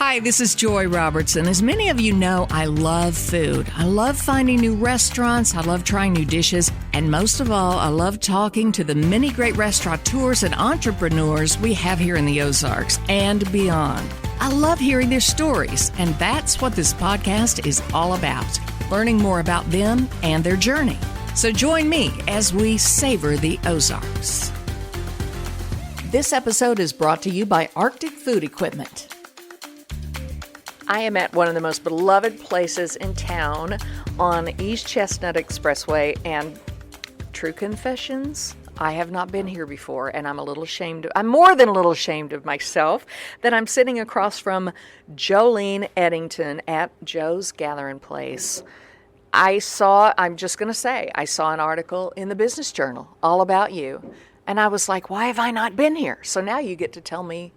Hi, this is Joy Robertson. As many of you know, I love food. I love finding new restaurants. I love trying new dishes. And most of all, I love talking to the many great restaurateurs and entrepreneurs we have here in the Ozarks and beyond. I love hearing their stories, and that's what this podcast is all about, learning more about them and their journey. So join me as we savor the Ozarks. This episode is brought to you by Arctic Food Equipment. I am at one of the most beloved places in town on East Chestnut Expressway, and true confessions, I have not been here before, and I'm more than a little ashamed of myself that I'm sitting across from Jolene Eddington at Joe's Gathering Place. I saw an article in the Business Journal all about you, and I was like, why have I not been here? So now you get to tell me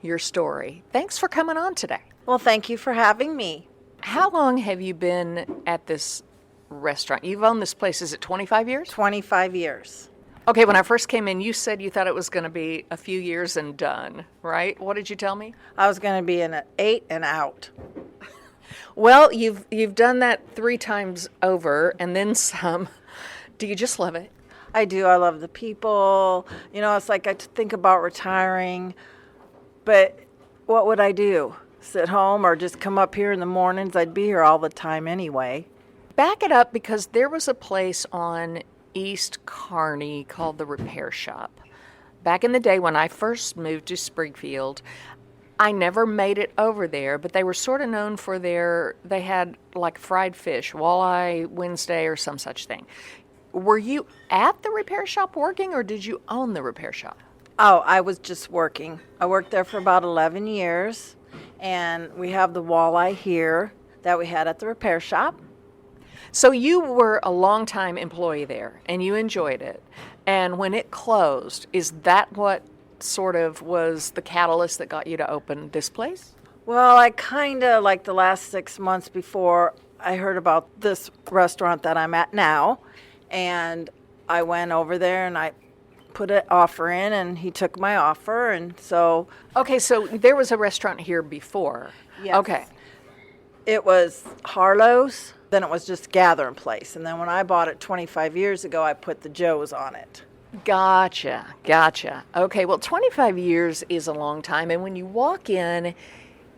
your story. Thanks for coming on today. Well, thank you for having me. How long have you been at this restaurant? You've owned this place, is it 25 years? 25 years. Okay, when I first came in, you said you thought it was going to be a few years and done, right? What did you tell me? I was going to be in an 8 and out. Well, you've done that 3 times over and then some. Do you just love it? I do. I love the people. You know, it's like I think about retiring, but what would I do? Sit home or just come up here in the mornings? I'd be here all the time anyway. Back it up, because there was a place on East Kearney called the Repair Shop. Back in the day when I first moved to Springfield, I never made it over there, but they were sort of known for they had like fried fish, Walleye Wednesday or some such thing. Were you at the repair shop working, or did you own the repair shop? Oh, I was just working. I worked there for about 11 years, and we have the Walleye here that we had at the repair shop. So you were a long-time employee there, and you enjoyed it. And when it closed, is that what sort of was the catalyst that got you to open this place? Well, I kind of, like the last 6 months before I heard about this restaurant that I'm at now, and I went over there and I put an offer in, and he took my offer, and so... Okay, so there was a restaurant here before. Yes. Okay. It was Harlow's, then it was just Gathering Place, and then when I bought it 25 years ago, I put the Joe's on it. Gotcha. Okay, well, 25 years is a long time, and when you walk in,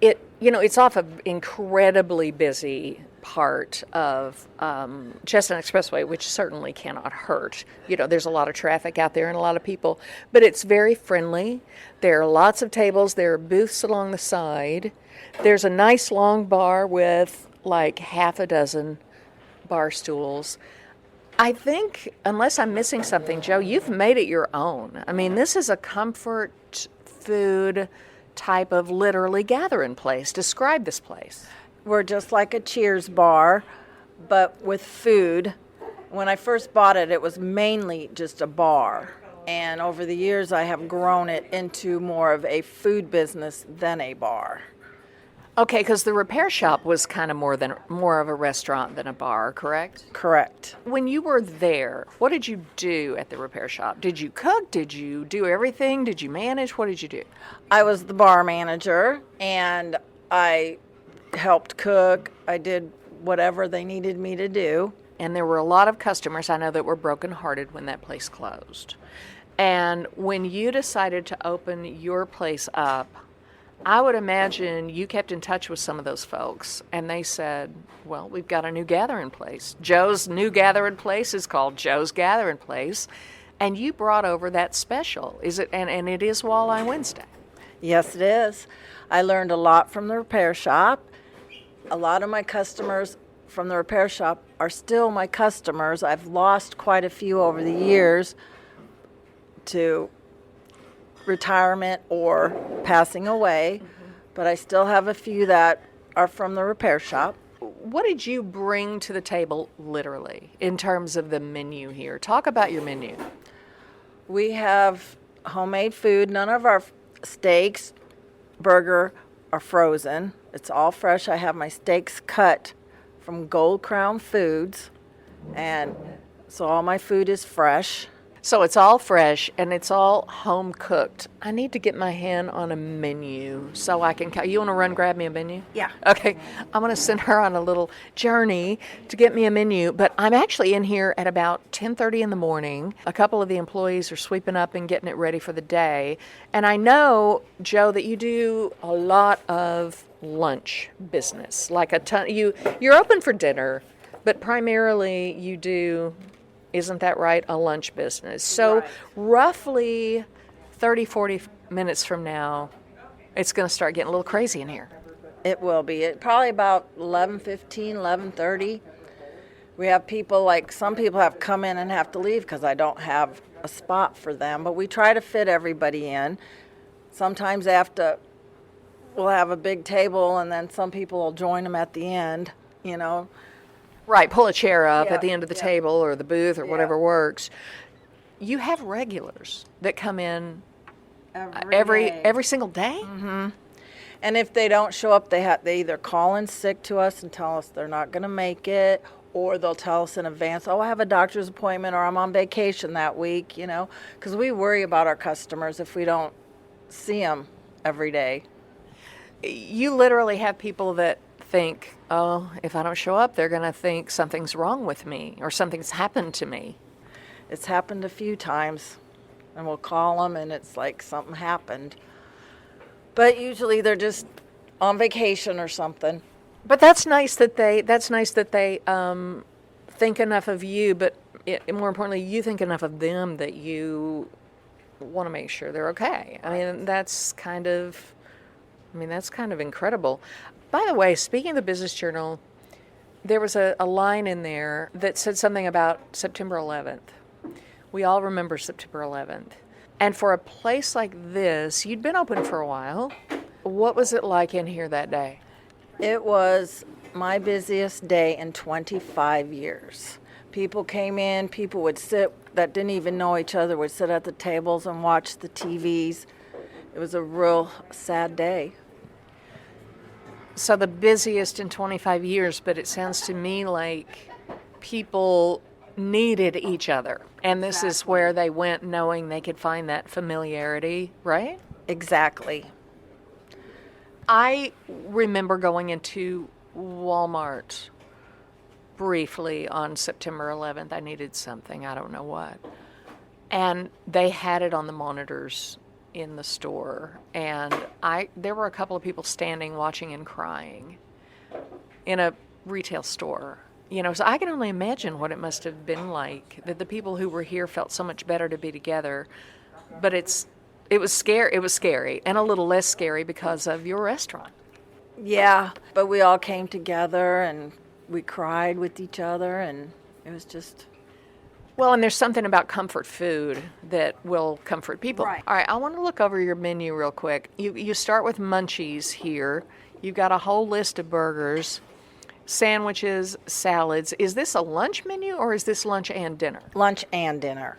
it's off an incredibly busy part of Chestnut Expressway, which certainly cannot hurt. There's a lot of traffic out there and a lot of people, but it's very friendly. There are lots of tables. There are booths along the side. There's a nice long bar with like half a dozen bar stools. I think, unless I'm missing something, Joe, you've made it your own. I mean, this is a comfort food type of literally gathering place. Describe this place. We're just like a Cheers bar, but with food. When I first bought it, it was mainly just a bar. And over the years, I have grown it into more of a food business than a bar. Okay, because the repair shop was kind of more of a restaurant than a bar, correct? Correct. When you were there, what did you do at the repair shop? Did you cook? Did you do everything? Did you manage? What did you do? I was the bar manager, and I helped cook. I did whatever they needed me to do. And there were a lot of customers, I know, that were brokenhearted when that place closed. And when you decided to open your place up, I would imagine you kept in touch with some of those folks, and they said, well, we've got a new gathering place. Joe's new gathering place is called Joe's Gathering Place, and you brought over that special. Is it? And it is Walleye Wednesday. Yes, it is. I learned a lot from the repair shop. A lot of my customers from the repair shop are still my customers. I've lost quite a few over the years to retirement or passing away, but I still have a few that are from the repair shop. What did you bring to the table, literally, in terms of the menu here? Talk about your menu. We have homemade food. None of our steaks, burger, are frozen. It's all fresh. I have my steaks cut from Gold Crown Foods, and so all my food is fresh. So it's all fresh and it's all home cooked. I need to get my hand on a menu so I can. You want to run grab me a menu? Yeah. Okay. I'm going to send her on a little journey to get me a menu. But I'm actually in here at about 10:30 in the morning. A couple of the employees are sweeping up and getting it ready for the day. And I know, Joe, that you do a lot of lunch business. Like a ton. You're open for dinner, but primarily you do. Isn't that right? A lunch business. So Right. roughly 30, 40 minutes from now, it's going to start getting a little crazy in here. It will be. Probably about 11:15, 11:30. We have people, like some people have come in and have to leave because I don't have a spot for them. But we try to fit everybody in. Sometimes we'll have a big table and then some people will join them at the end, you know. Right, pull a chair up Yeah, at the end of the yeah. table or the booth or Yeah. whatever works. You have regulars that come in Every day. every single day? And if they don't show up, they either call in sick to us and tell us they're not going to make it, or they'll tell us in advance, oh, I have a doctor's appointment or I'm on vacation that week, you know, because we worry about our customers if we don't see them every day. You literally have people that think, oh, if I don't show up, they're going to think something's wrong with me or something's happened to me. It's happened a few times, and we'll call them and it's like something happened. But usually they're just on vacation or something. But that's nice that they think enough of you, but more importantly, you think enough of them that you want to make sure they're okay. I mean, that's kind of incredible. By the way, speaking of the Business Journal, there was a line in there that said something about September 11th. We all remember September 11th. And for a place like this, you'd been open for a while. What was it like in here that day? It was my busiest day in 25 years. People came in, people would sit that didn't even know each other, would sit at the tables and watch the TVs. It was a real sad day. So the busiest in 25 years, but it sounds to me like people needed each other. And this is where they went knowing they could find that familiarity, right? Exactly. I remember going into Walmart briefly on September 11th. I needed something, I don't know what. And they had it on the monitors in the store. And there were a couple of people standing, watching and crying in a retail store. You know, so I can only imagine what it must have been like, that the people who were here felt so much better to be together. But it was scary, and a little less scary because of your restaurant. Yeah, but we all came together and we cried with each other, and it was just... Well, and there's something about comfort food that will comfort people. Right. All right, I want to look over your menu real quick. You start with munchies here. You've got a whole list of burgers, sandwiches, salads. Is this a lunch menu or is this lunch and dinner? Lunch and dinner.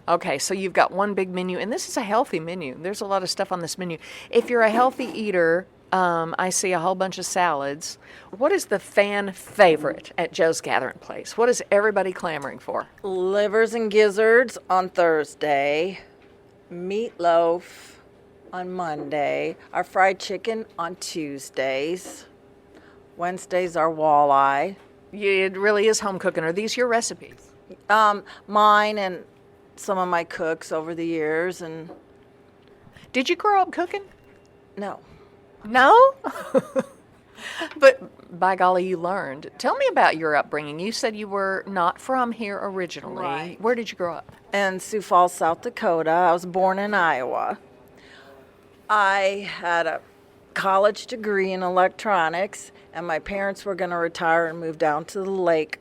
Okay, so you've got one big menu, and this is a healthy menu. There's a lot of stuff on this menu. If you're a healthy eater, I see a whole bunch of salads. What is the fan favorite at Joe's Gathering Place? What is everybody clamoring for? Livers and gizzards on Thursday. Meatloaf on Monday. Our fried chicken on Tuesdays. Wednesdays are walleye. It really is home cooking. Are these your recipes? Mine and some of my cooks over the years. And Did you grow up cooking? no. No? But by golly, you learned. Tell me about your upbringing. You said you were not from here originally. Right. Where did you grow up? In Sioux Falls, South Dakota. I was born in Iowa. I had a college degree in electronics, and my parents were going to retire and move down to the lake.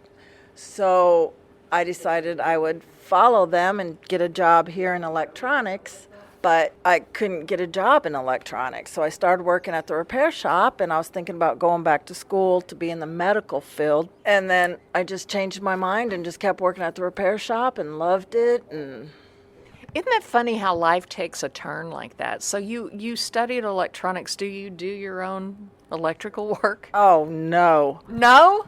So I decided I would follow them and get a job here in electronics, but I couldn't get a job in electronics. So I started working at the repair shop, and I was thinking about going back to school to be in the medical field. And then I just changed my mind and just kept working at the repair shop and loved it. And Isn't that funny how life takes a turn like that? So you studied electronics. Do you do your own electrical work? oh no, No?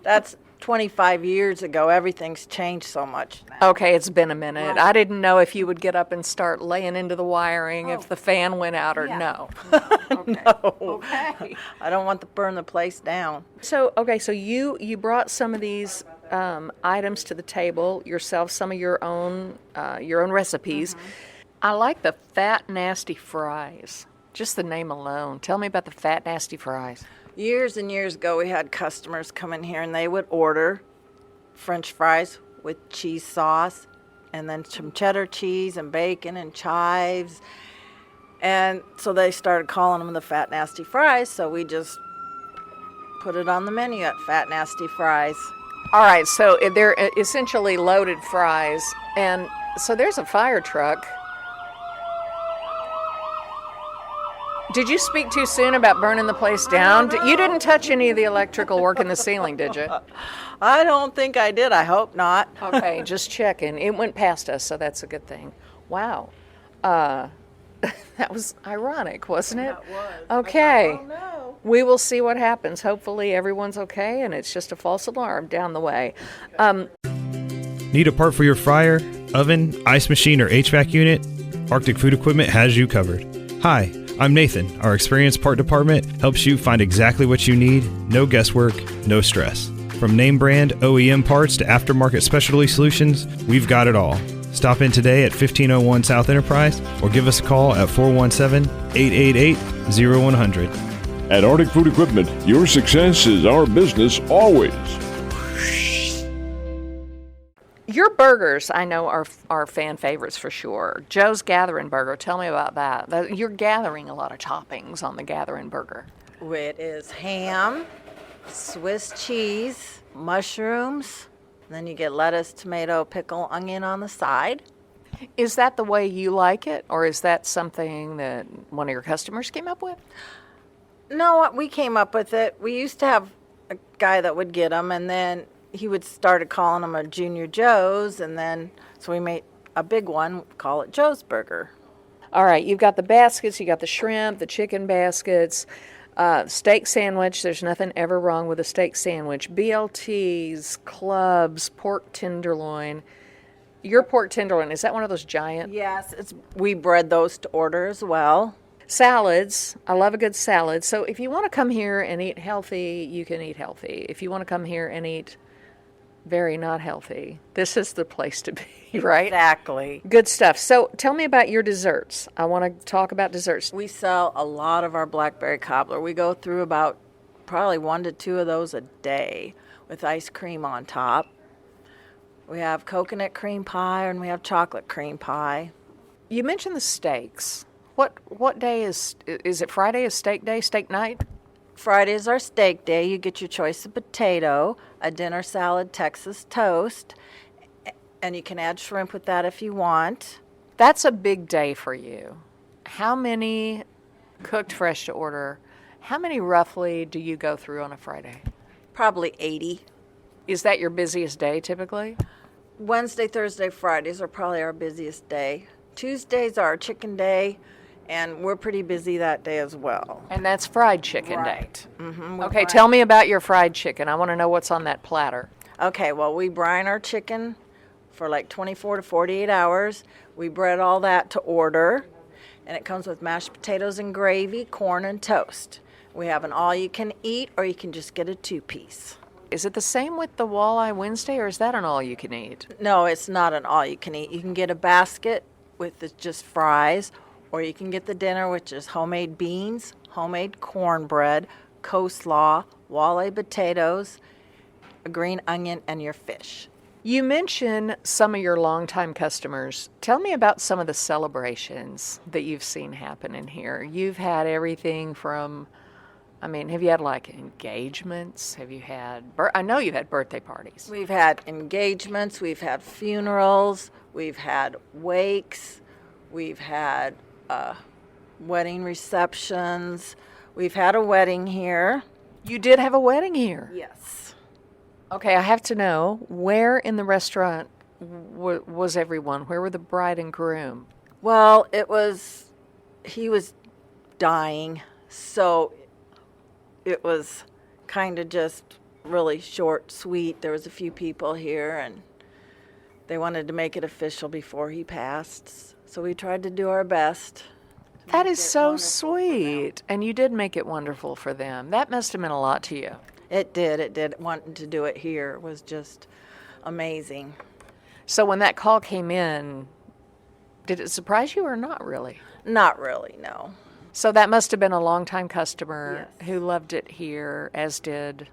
that's 25 years ago. Everything's changed so much now. Okay, it's been a minute. Right. I didn't know if you would get up and start laying into the wiring if the fan went out or Yeah. no. No. Okay. I don't want to burn the place down. So you brought some of these items to the table yourself, some of your own recipes. I like the fat nasty fries. Just the name alone. Tell me about the fat nasty fries. Years and years ago, we had customers come in here and they would order French fries with cheese sauce and then some cheddar cheese and bacon and chives. And so they started calling them the Fat Nasty Fries, so we just put it on the menu at Fat Nasty Fries. All right, so they're essentially loaded fries. And so there's a fire truck. Did you speak too soon about burning the place down? You didn't touch any of the electrical work in the ceiling, did you? I don't think I did. I hope not. Okay, just checking. It went past us, so that's a good thing. Wow. That was ironic, wasn't it? That was. Okay. I thought, oh, no. We will see what happens. Hopefully everyone's okay and it's just a false alarm down the way. Need a part for your fryer, oven, ice machine, or HVAC unit? Arctic Food Equipment has you covered. Hi, I'm Nathan. Our experienced part department helps you find exactly what you need. No guesswork, no stress. From name brand OEM parts to aftermarket specialty solutions, we've got it all. Stop in today at 1501 South Enterprise or give us a call at 417-888-0100. At Arctic Food Equipment, your success is our business always. Your burgers, I know, are fan favorites for sure. Joe's Gathering Burger, tell me about that. You're gathering a lot of toppings on the Gathering Burger. It is ham, Swiss cheese, mushrooms, and then you get lettuce, tomato, pickle, onion on the side. Is that the way you like it, or is that something that one of your customers came up with? No, we came up with it. We used to have a guy that would get them, and then he would started calling them a Junior Joe's, and then so we made a big one, call it Joe's Burger. All right, you've got the baskets, you got the shrimp, the chicken baskets, steak sandwich. There's nothing ever wrong with a steak sandwich. BLTs, clubs, pork tenderloin. Your pork tenderloin, is that one of those giant? Yes, we bred those to order as well. Salads. I love a good salad. So if you want to come here and eat healthy, you can eat healthy. If you want to come here and eat very not healthy, this is the place to be, right? Exactly. Good stuff. So tell me about your desserts. I want to talk about desserts. We sell a lot of our blackberry cobbler. We go through about probably 1 to 2 of those a day with ice cream on top. We have coconut cream pie and we have chocolate cream pie. You mentioned the steaks. What day is it? Friday is steak day, steak night? Friday is our steak day. You get your choice of potato, a dinner salad, Texas toast, and you can add shrimp with that if you want. That's a big day for you. How many cooked fresh to order? How many roughly do you go through on a Friday? Probably 80. Is that your busiest day typically? Wednesday, Thursday, Fridays are probably our busiest day. Tuesdays are our chicken day, and we're pretty busy that day as well. And that's fried chicken Right. day. Mm-hmm. Okay, tell me about your fried chicken. I want to know what's on that platter. Okay, well, we brine our chicken for like 24 to 48 hours. We bread all that to order, and it comes with mashed potatoes and gravy, corn, and toast. We have an all-you-can-eat, or you can just get a 2-piece. Is it the same with the Walleye Wednesday, or is that an all-you-can-eat? No, it's not an all-you-can-eat. You can get a basket with just fries, or you can get the dinner, which is homemade beans, homemade cornbread, coleslaw, walleye potatoes, a green onion, and your fish. You mentioned some of your longtime customers. Tell me about some of the celebrations that you've seen happen in here. You've had everything from, have you had like engagements? Have you had, I know you've had birthday parties. We've had engagements, we've had funerals, we've had wakes, we've had wedding receptions, we've had a wedding here. You did have a wedding here? Yes. Okay, I have to know, where in the restaurant was everyone? Where were the bride and groom? Well, he was dying, so it was kind of just really short, sweet. There was a few people here, and they wanted to make it official before he passed. So we tried to do our best. That is so sweet. And you did make it wonderful for them. That must have meant a lot to you. It did. Wanting to do it here was just amazing. So when that call came in, did it surprise you or not really? Not really, no. So that must have been a longtime customer Yes. who loved it here, as did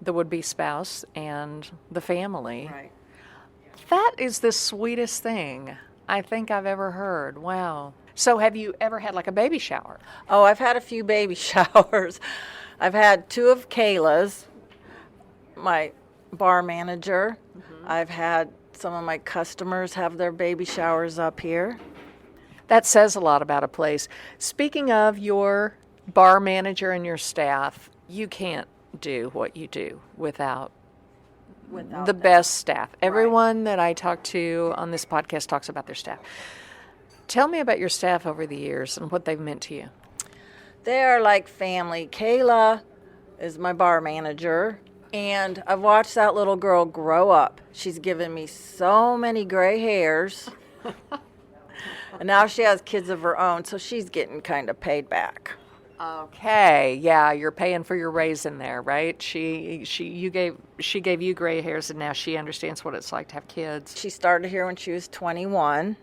the would-be spouse and the family. Right. That is the sweetest thing I think I've ever heard. Wow. So have you ever had like a baby shower? Oh, I've had a few baby showers. I've had 2 of Kayla's, my bar manager. I've had some of my customers have their baby showers up here. That says a lot about a place. Speaking of your bar manager and your staff, you can't do what you do without Without the them. best staff. Everyone that I talk to on this podcast talks about their staff. Tell me about your staff over the years and what they've meant to you. They are like family. Kayla is my bar manager, and I've watched that little girl grow up. She's given me so many gray hairs, and now she has kids of her own, so she's getting kind of paid back. Okay, yeah, you're paying for your raise in there, right? She gave you gray hairs, and now she understands what it's like to have kids. She started here when she was 21.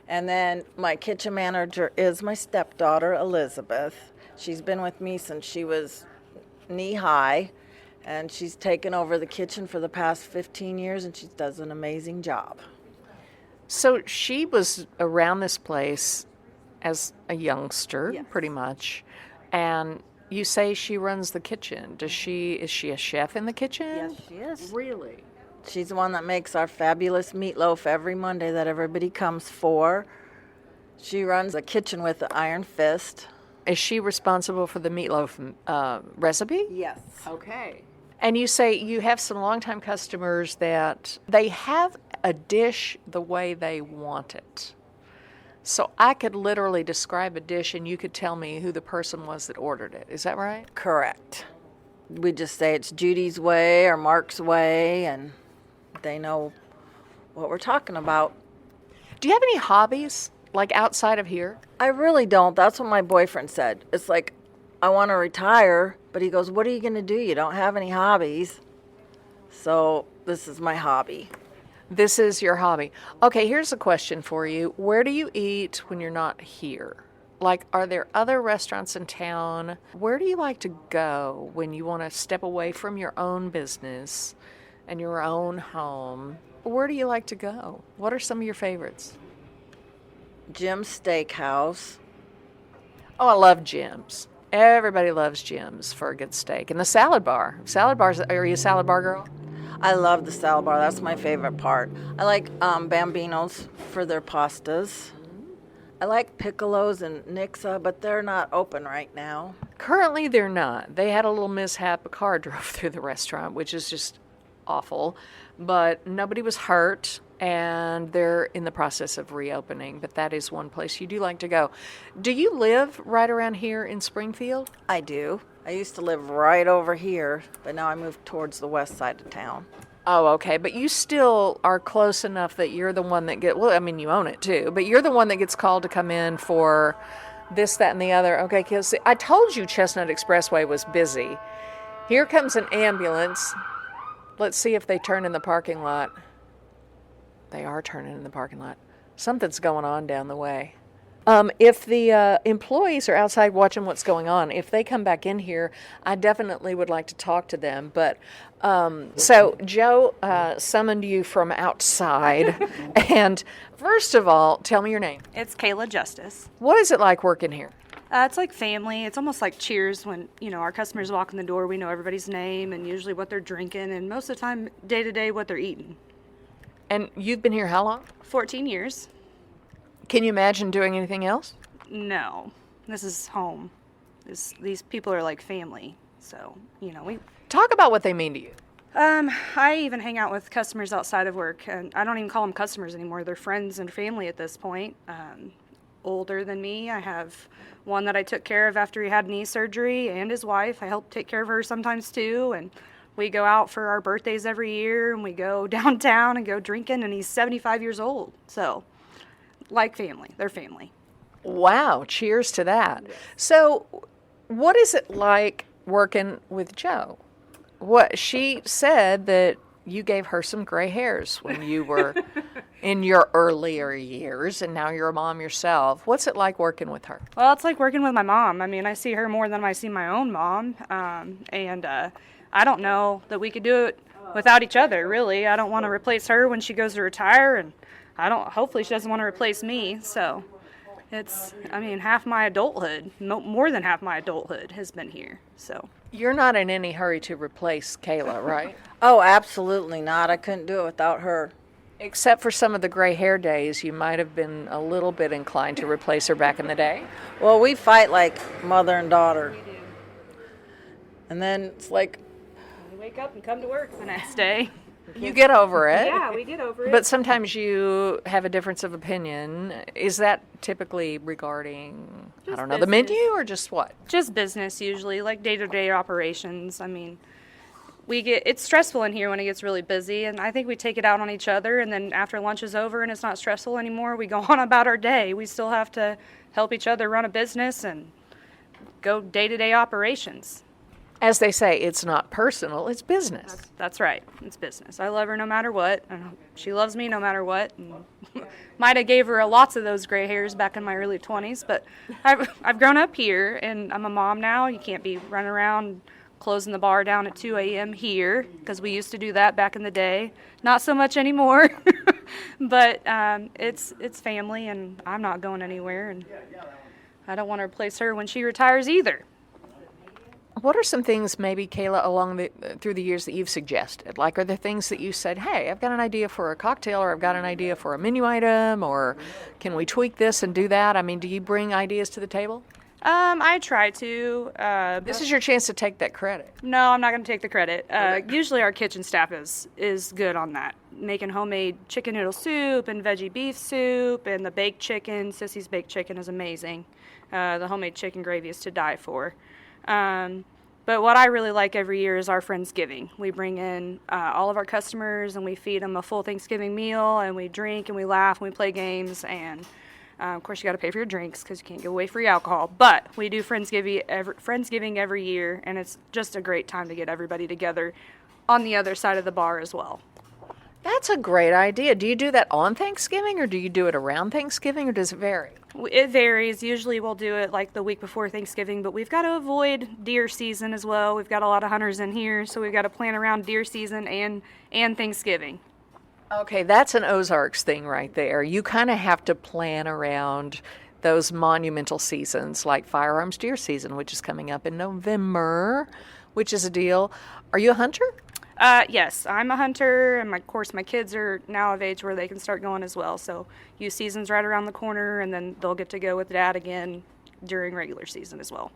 And then my kitchen manager is my stepdaughter, Elizabeth. She's been with me since she was knee-high, and she's taken over the kitchen for the past 15 years, and she does an amazing job. So she was around this place as a youngster, Yes. pretty much, and you say she runs the kitchen. Is she a chef in the kitchen? Yes, she is. Really? She's the one that makes our fabulous meatloaf every Monday that everybody comes for. She runs the kitchen with the iron fist. Is she responsible for the meatloaf recipe? Yes. Okay. And you say you have some longtime customers that they have a dish the way they want it. So I could literally describe a dish and you could tell me who the person was that ordered it. Is that right? Correct. We just say it's Judy's way or Mark's way, and they know what we're talking about. Do you have any hobbies, like outside of here? I really don't. That's what my boyfriend said. It's like, I want to retire, but he goes, what are you going to do? You don't have any hobbies. So this is my hobby. This is your hobby. Okay, here's a question for you. Where do you eat when you're not here? Like, are there other restaurants in town? Where do you like to go when you want to step away from your own business and your own home? Where do you like to go? What are some of your favorites? Jim's Steakhouse. Oh, I love Jim's. Everybody loves Jim's for a good steak. And the salad bar. Salad bars, are you a salad bar girl? I love the salad bar. That's my favorite part. I like Bambino's for their pastas. I like Piccolo's and Nixa, but they're not open right now. Currently, they're not. They had a little mishap. A car drove through the restaurant, which is just awful. But nobody was hurt, and they're in the process of reopening. But that is one place you do like to go. Do you live right around here in Springfield? I do. I used to live right over here, but now I moved towards the west side of town. Oh, okay. But you still are close enough that you're the one that well, I mean, you own it too, but you're the one that gets called to come in for this, that, and the other. Okay, because I told you Chestnut Expressway was busy. Here comes an ambulance. Let's see if they turn in the parking lot. They are turning in the parking lot. Something's going on down the way. If the employees are outside watching what's going on, if they come back in here, I definitely would like to talk to them. But so Joe summoned you from outside. And first of all, tell me your name. It's Kayla Justice. What is it like working here? It's like family. It's almost like Cheers when, our customers walk in the door. We know everybody's name and usually what they're drinking and most of the time, day to day, what they're eating. And you've been here how long? 14 years. Can you imagine doing anything else? No. This is home. These people are like family. So, we... Talk about what they mean to you. I even hang out with customers outside of work, and I don't even call them customers anymore. They're friends and family at this point. Older than me. I have one that I took care of after he had knee surgery, and his wife. I help take care of her sometimes too, and We go out for our birthdays every year, and we go downtown and go drinking, and he's 75 years old. So, like family. They're family. Wow, cheers to that. So, what is it like working with Joe? What she said that you gave her some gray hairs when you were in your earlier years, and now you're a mom yourself. What's it like working with her? Well, it's like working with my mom. I mean, I see her more than I see my own mom, and I don't know that we could do it without each other, really. I don't want to replace her when she goes to retire, and hopefully she doesn't want to replace me, so half my adulthood, more than half my adulthood has been here, so. You're not in any hurry to replace Kayla, right? Oh, absolutely not. I couldn't do it without her. Except for some of the gray hair days, you might have been a little bit inclined to replace her back in the day. Well, we fight like mother and daughter. We do. And then it's like, We wake up and come to work the next day. You get over it. Yeah, we get over it. But sometimes you have a difference of opinion. Is that typically regarding, Just the business. menu or just what? Just business usually, like day-to-day operations. I mean, it's stressful in here when it gets really busy, and I think we take it out on each other, and then after lunch is over and it's not stressful anymore, we go on about our day. We still have to help each other run a business and go day-to-day operations. As they say, it's not personal, it's business. That's right. It's business. I love her no matter what, and she loves me no matter what. And might have gave her lots of those gray hairs back in my early 20s, but I've grown up here, and I'm a mom now. You can't be running around closing the bar down at 2 a.m. here, because we used to do that back in the day. Not so much anymore, but it's family, and I'm not going anywhere, and I don't want to replace her when she retires either. What are some things maybe, Kayla, through the years that you've suggested? Like, are there things that you said, hey, I've got an idea for a cocktail, or I've got an idea for a menu item, or can we tweak this and do that? I mean, do you bring ideas to the table? I try to. This is your chance to take that credit. No, I'm not going to take the credit. Usually our kitchen staff is good on that. Making homemade chicken noodle soup and veggie beef soup, and the baked chicken. Sissy's baked chicken is amazing. The homemade chicken gravy is to die for. But what I really like every year is our Friendsgiving. We bring in all of our customers, and we feed them a full Thanksgiving meal, and we drink and we laugh and we play games, and of course you got to pay for your drinks because you can't give away free alcohol. But we do Friendsgiving every year, and it's just a great time to get everybody together on the other side of the bar as well. That's a great idea. Do you do that on Thanksgiving, or do you do it around Thanksgiving, or does it vary? It varies. Usually we'll do it like the week before Thanksgiving, but we've got to avoid deer season as well. We've got a lot of hunters in here, so we've got to plan around deer season and Thanksgiving. Okay, that's an Ozarks thing right there. You kind of have to plan around those monumental seasons, like firearms deer season, which is coming up in November, which is a deal. Are you a hunter? Yes, I'm a hunter, and of course my kids are now of age where they can start going as well. So youth season's right around the corner, and then they'll get to go with Dad again during regular season as well.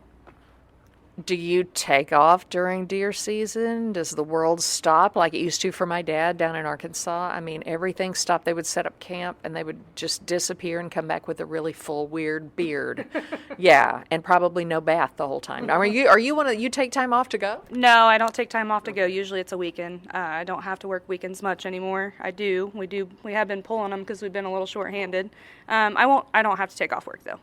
Do you take off during deer season? Does the world stop like it used to for my dad down in Arkansas? I mean, everything stopped. They would set up camp, and they would just disappear and come back with a really full, weird beard. Yeah, and probably no bath the whole time. Are you take time off to go? No, I don't take time off to go. Usually it's a weekend. I don't have to work weekends much anymore. We have been pulling them because we've been a little short-handed. I don't have to take off work though.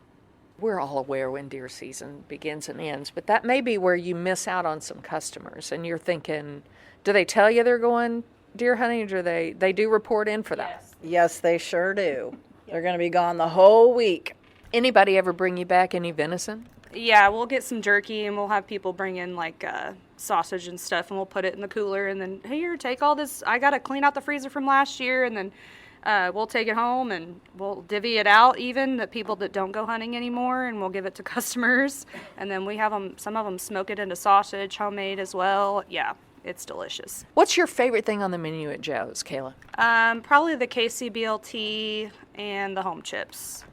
We're all aware when deer season begins and ends, but that may be where you miss out on some customers, and you're thinking, do they tell you they're going deer hunting, or do they do report in for that? yes, they sure do. They're going to be gone the whole week. Anybody ever bring you back any venison? Yeah, we'll get some jerky, and we'll have people bring in like sausage and stuff, and we'll put it in the cooler, and then here, take all this. I got to clean out the freezer from last year, and then we'll take it home, and we'll divvy it out, even the people that don't go hunting anymore, and we'll give it to customers. And then we have some of them smoke it into sausage, homemade as well. Yeah, it's delicious. What's your favorite thing on the menu at Joe's, Kayla? Probably the KC BLT and the home chips.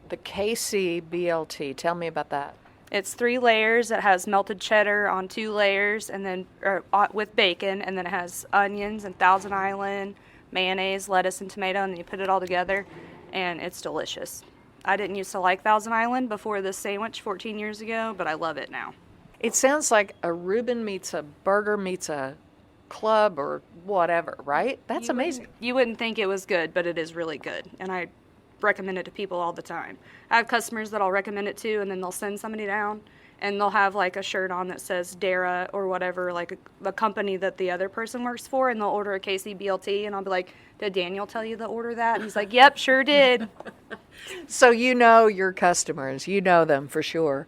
The KC BLT. Tell me about that. It's 3 layers. It has melted cheddar on 2 layers, and then with bacon, and then it has onions and Thousand Island, mayonnaise, lettuce, and tomato, and then you put it all together, and it's delicious. I didn't used to like Thousand Island before this sandwich 14 years ago, but I love it now. It sounds like a Reuben meets a burger meets a club or whatever, right? That's amazing. You wouldn't think it was good, but it is really good. And I recommend it to people all the time. I have customers that I'll recommend it to, and then they'll send somebody down, and they'll have like a shirt on that says Dara or whatever, like the company that the other person works for, and they'll order a KC BLT, and I'll be like, did Daniel tell you to order that? And he's like, yep, sure did. So you know your customers. You know them for sure.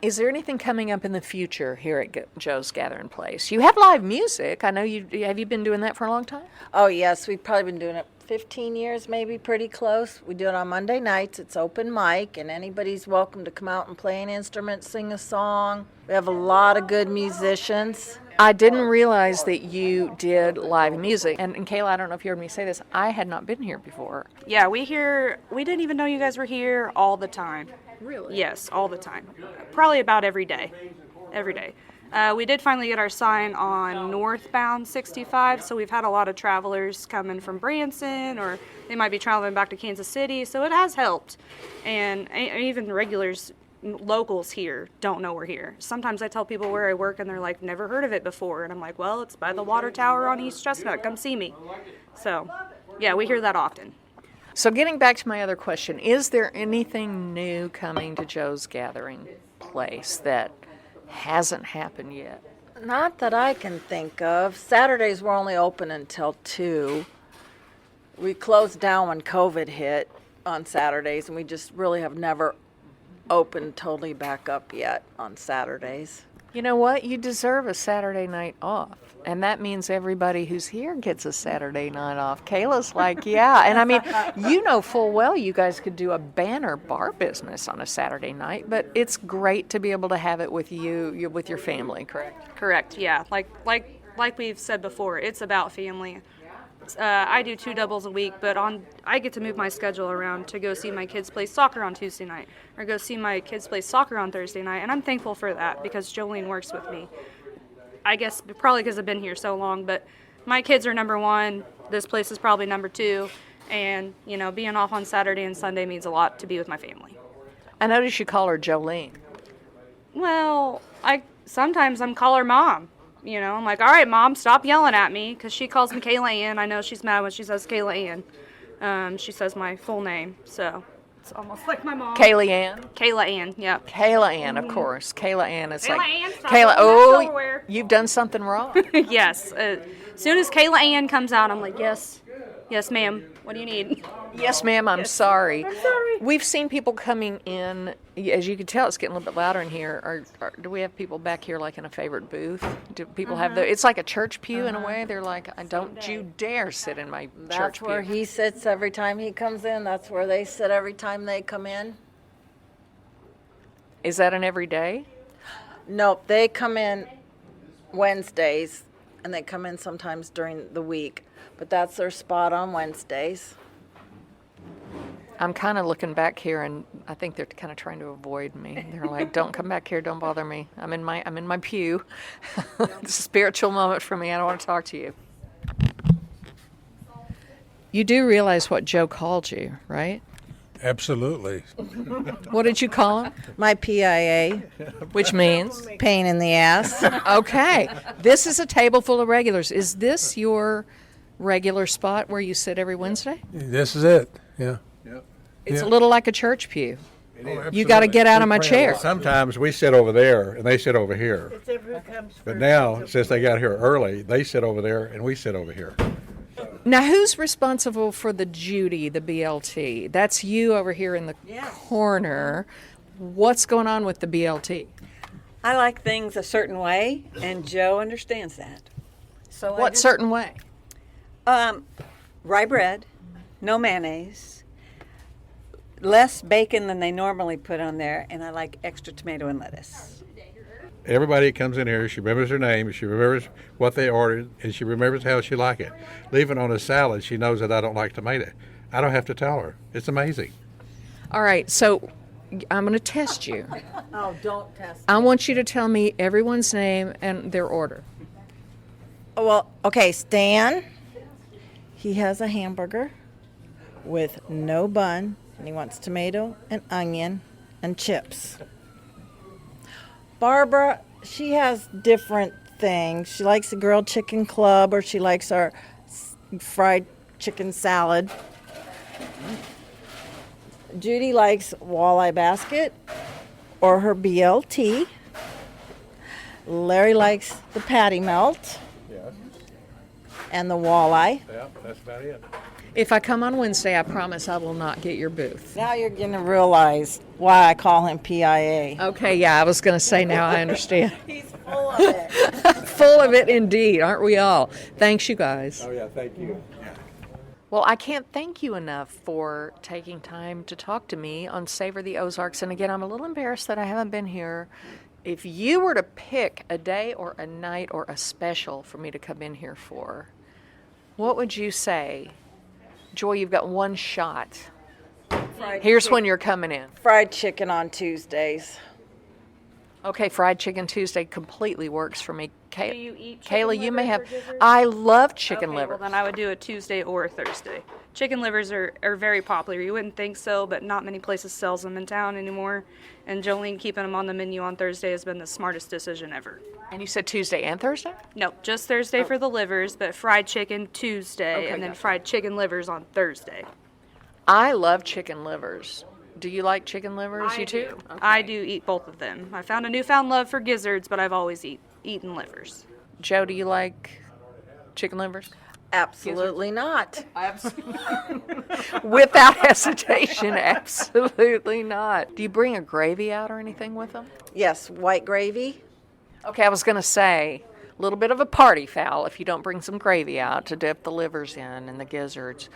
Is there anything coming up in the future here at Joe's Gathering Place? You have live music. I know you have. You been doing that for a long time? Oh, yes, we've probably been doing it 15 years, maybe, pretty close. We do it on Monday nights. It's open mic, and anybody's welcome to come out and play an instrument, sing a song. We have a lot of good musicians. I didn't realize that you did live music. And Kayla, I don't know if you heard me say this. I had not been here before. Yeah, we didn't even know you guys were here all the time. Really? Yes, all the time. Probably about every day. Every day. We did finally get our sign on northbound 65, so we've had a lot of travelers coming from Branson, or they might be traveling back to Kansas City, so it has helped. And even regulars, locals here don't know we're here. Sometimes I tell people where I work, and they're like, never heard of it before. And I'm like, well, it's by the water tower on East Chestnut. Come see me. So, yeah, we hear that often. So getting back to my other question, is there anything new coming to Joe's Gathering Place that hasn't happened yet? Not that I can think of. Saturdays were only open until 2. We closed down when COVID hit on Saturdays, and we just really have never opened totally back up yet on Saturdays. You know what? You deserve a Saturday night off. And that means everybody who's here gets a Saturday night off. Kayla's like, yeah. And I mean, you know full well you guys could do a banner bar business on a Saturday night, but it's great to be able to have it with you with your family, correct? Correct, yeah. Like we've said before, it's about family. I do 2 doubles a week, but I get to move my schedule around to go see my kids play soccer on Tuesday night, or go see my kids play soccer on Thursday night, and I'm thankful for that because Jolene works with me. I guess probably because I've been here so long, but my kids are number 1. This place is probably number 2, and being off on Saturday and Sunday means a lot to be with my family. I noticed you call her Jolene. Well, sometimes I'm call her Mom. I'm like, all right, Mom, stop yelling at me, because she calls me Kayla Ann. I know she's mad when she says Kayla Ann. She says my full name, so it's almost like my mom. Kayla Ann? Kayla Ann, yep. Kayla Ann, of course. Kayla Ann is Kayla like... Ann, stop Kayla, putting that you've done something wrong. Yes. As soon as Kayla Ann comes out, I'm like, yes, ma'am. What do you need? Yes, ma'am, I'm sorry. I'm sorry. We've seen people coming in, as you can tell, it's getting a little bit louder in here. Do we have people back here like in a favorite booth? Do people have it's like a church pew in a way? They're like, don't you dare sit in my church That's pew. where he sits every time he comes in. That's where they sit every time they come in. Is that an everyday? Nope, they come in Wednesdays, and they come in sometimes during the week. But that's their spot on Wednesdays. I'm kind of looking back here, and I think they're kind of trying to avoid me. They're like, "Don't come back here. Don't bother me. I'm in my pew." It's a spiritual moment for me. I don't want to talk to you. You do realize what Joe called you, right? Absolutely. What did you call him? My PIA, Which means? pain in the ass. Okay. This is a table full of regulars. Is this your regular spot where you sit every Wednesday? This is it. Yeah. It's Yeah. a little like a church pew. Oh, You absolutely. got to get out of my chair. Sometimes we sit over there and they sit over here. But now, since they got here early, they sit over there and we sit over here. Now, who's responsible for the Judy, the BLT? That's you over here in the corner. What's going on with the BLT? I like things a certain way, and Joe understands that. So What certain way? Rye bread, no mayonnaise, less bacon than they normally put on there, and I like extra tomato and lettuce. Everybody that comes in here, she remembers her name, she remembers what they ordered, and she remembers how she like it. Leaving on a salad, she knows that I don't like tomato. I don't have to tell her. It's amazing. All right, so I'm going to test you. Oh, don't test. I want you to tell me everyone's name and their order. Well, okay, Stan, he has a hamburger with no bun, and he wants tomato and onion and chips. Barbara, she has different things. She likes the grilled chicken club, or she likes our fried chicken salad. Judy likes walleye basket or her BLT. Larry likes the patty melt Yes. and the walleye. Yeah, that's about it. If I come on Wednesday, I promise I will not get your booth. Now you're going to realize why I call him PIA. Okay, yeah, I was going to say now I understand. He's full of it. Full of it indeed, aren't we all? Thanks, you guys. Oh, yeah, thank you. Well, I can't thank you enough for taking time to talk to me on Savor the Ozarks. And again, I'm a little embarrassed that I haven't been here. If you were to pick a day or a night or a special for me to come in here for, what would you say? Joy, you've got one shot. Here's when you're coming in. Fried chicken on Tuesdays. Okay, fried chicken Tuesday completely works for me. Do you eat chicken Kayla, you may livers have. or gizzards? I love chicken Okay, liver. Well, then I would do a Tuesday or a Thursday. Chicken livers are very popular. You wouldn't think so, but not many places sells them in town anymore. And Jolene keeping them on the menu on Thursday has been the smartest decision ever. And you said Tuesday and Thursday? No, just Thursday for the livers, but fried chicken Tuesday, Okay, and then gotcha. fried chicken livers on Thursday. I love chicken livers. Do you like chicken livers? You too? I do eat both of them. I found a newfound love for gizzards, but I've always eaten livers. Joe, do you like chicken livers? Absolutely not. Without hesitation, absolutely not. Do you bring a gravy out or anything with them? Yes, white gravy. Okay, I was going to say, a little bit of a party foul if you don't bring some gravy out to dip the livers in and the gizzards.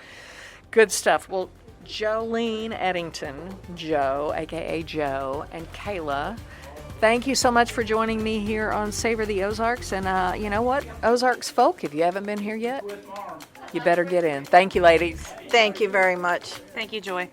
Good stuff. Well, Jolene Eddington, Joe, a.k.a. Joe, and Kayla, thank you so much for joining me here on Savor the Ozarks. And you know what? Ozarks folk, if you haven't been here yet, you better get in. Thank you, ladies. Thank you very much. Thank you, Joy.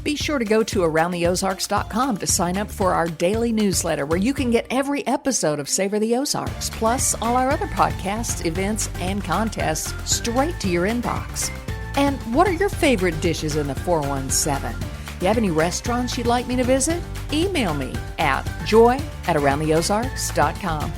Be sure to go to AroundTheOzarks.com to sign up for our daily newsletter where you can get every episode of Savor the Ozarks, plus all our other podcasts, events, and contests straight to your inbox. And what are your favorite dishes in the 417? You have any restaurants you'd like me to visit? Email me at joy@AroundTheOzarks.com.